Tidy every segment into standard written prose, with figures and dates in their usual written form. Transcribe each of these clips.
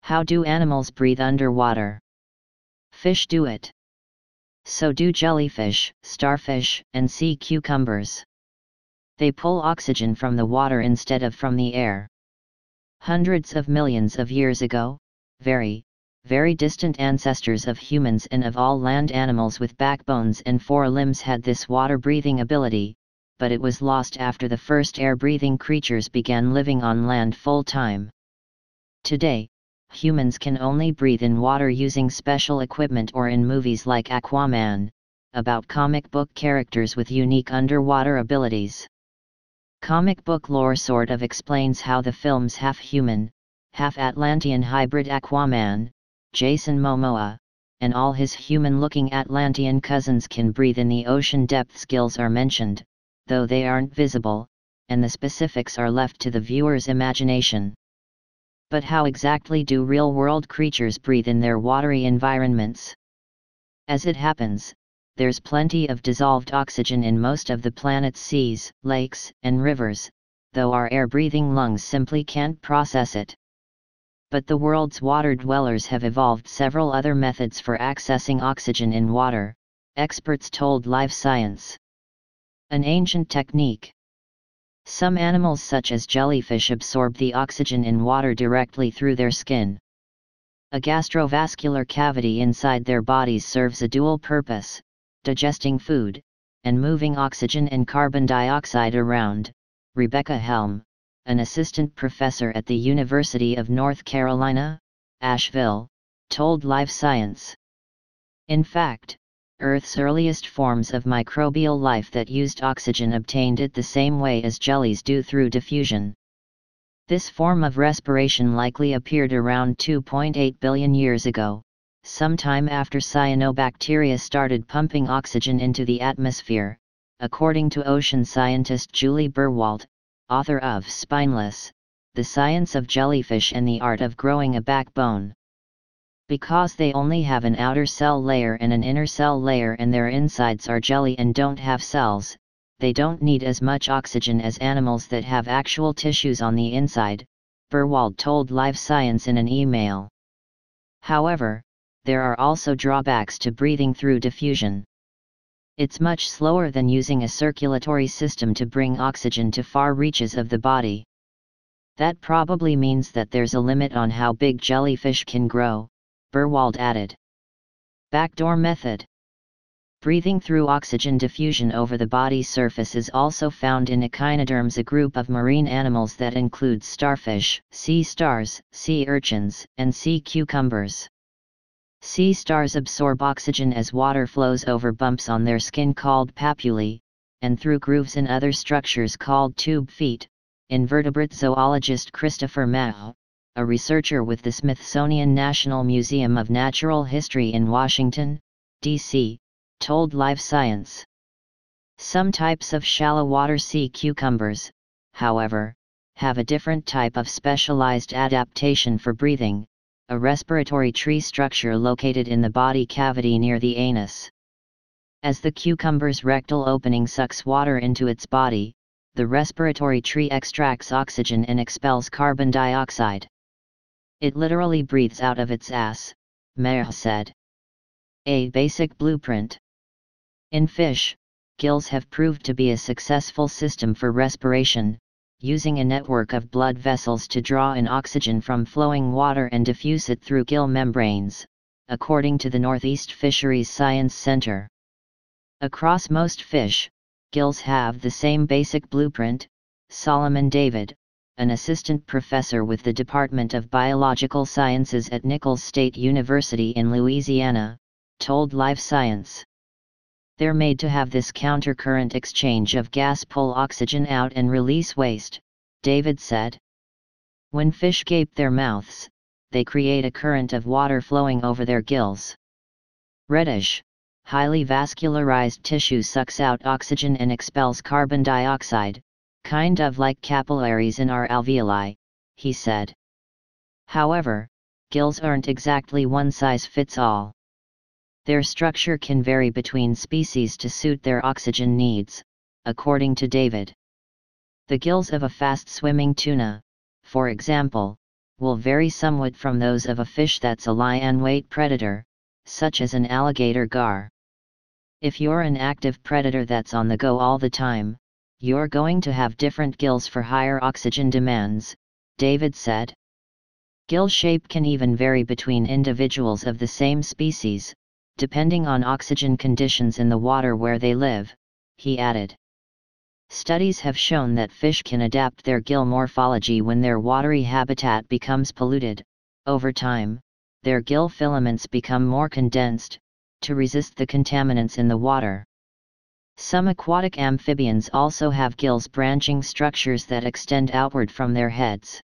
How do animals breathe underwater? Fish do it. So do jellyfish, starfish, and sea cucumbers. They pull oxygen from the water instead of from the air. Hundreds of millions of years ago, very, very distant ancestors of humans and of all land animals with backbones and four limbs had this water-breathing ability, but it was lost after the first air-breathing creatures began living on land full-time. Today, humans can only breathe in water using special equipment or in movies like Aquaman, about comic book characters with unique underwater abilities. Comic book lore sort of explains how the film's half-human, half-Atlantean hybrid Aquaman, Jason Momoa, and all his human-looking Atlantean cousins can breathe in the ocean depths. Gills are mentioned, though they aren't visible, and the specifics are left to the viewer's imagination. But how exactly do real-world creatures breathe in their watery environments? As it happens, there's plenty of dissolved oxygen in most of the planet's seas, lakes, and rivers, though our air-breathing lungs simply can't process it. But the world's water dwellers have evolved several other methods for accessing oxygen in water, experts told Live Science. An ancient technique. Some animals such as jellyfish absorb the oxygen in water directly through their skin. A gastrovascular cavity inside their bodies serves a dual purpose, digesting food, and moving oxygen and carbon dioxide around. Rebecca Helm, an assistant professor at the University of North Carolina, Asheville, told Live Science. In fact, Earth's earliest forms of microbial life that used oxygen obtained it the same way as jellies do, through diffusion. This form of respiration likely appeared around 2.8 billion years ago, sometime after cyanobacteria started pumping oxygen into the atmosphere, according to ocean scientist Julie Burwald, author of Spineless, The Science of Jellyfish and the Art of Growing a Backbone. Because they only have an outer cell layer and an inner cell layer and their insides are jelly and don't have cells, they don't need as much oxygen as animals that have actual tissues on the inside, Burwald told Live Science in an email. However, there are also drawbacks to breathing through diffusion. It's much slower than using a circulatory system to bring oxygen to far reaches of the body. That probably means that there's a limit on how big jellyfish can grow, Burwald added. Backdoor method. Breathing through oxygen diffusion over the body's surface is also found in echinoderms, a group of marine animals that includes starfish, sea stars, sea urchins, and sea cucumbers. Sea stars absorb oxygen as water flows over bumps on their skin called papillae, and through grooves in other structures called tube feet. Invertebrate zoologist Christopher Mao, a researcher with the Smithsonian National Museum of Natural History in Washington, D.C., told Live Science. Some types of shallow water sea cucumbers, however, have a different type of specialized adaptation for breathing, a respiratory tree structure located in the body cavity near the anus. As the cucumber's rectal opening sucks water into its body, the respiratory tree extracts oxygen and expels carbon dioxide. It literally breathes out of its ass, Mao said. A basic blueprint. In fish, gills have proved to be a successful system for respiration, using a network of blood vessels to draw in oxygen from flowing water and diffuse it through gill membranes, according to the Northeast Fisheries Science Center. Across most fish, gills have the same basic blueprint. Solomon David, an assistant professor with the Department of Biological Sciences at Nichols State University in Louisiana, told Live Science. They're made to have this countercurrent exchange of gas pull oxygen out and release waste, David said. When fish gape their mouths, they create a current of water flowing over their gills. Reddish, highly vascularized tissue sucks out oxygen and expels carbon dioxide, kind of like capillaries in our alveoli, he said. However, gills aren't exactly one size fits all. Their structure can vary between species to suit their oxygen needs, according to David. The gills of a fast-swimming tuna, for example, will vary somewhat from those of a fish that's a lie-and-wait predator, such as an alligator gar. If you're an active predator that's on the go all the time, you're going to have different gills for higher oxygen demands, David said. Gill shape can even vary between individuals of the same species, depending on oxygen conditions in the water where they live, he added. Studies have shown that fish can adapt their gill morphology when their watery habitat becomes polluted. Over time, their gill filaments become more condensed, to resist the contaminants in the water. Some aquatic amphibians also have gills branching structures that extend outward from their heads.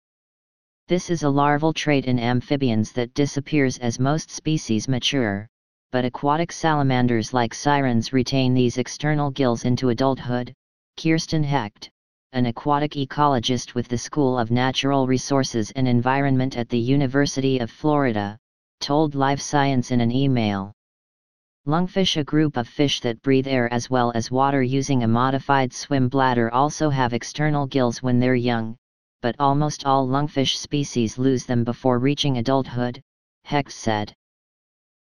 This is a larval trait in amphibians that disappears as most species mature, but aquatic salamanders like sirens retain these external gills into adulthood. Kirsten Hecht, an aquatic ecologist with the School of Natural Resources and Environment at the University of Florida, told Live Science in an email. Lungfish, a group of fish that breathe air as well as water using a modified swim bladder, also have external gills when they're young, but almost all lungfish species lose them before reaching adulthood, Hecht said.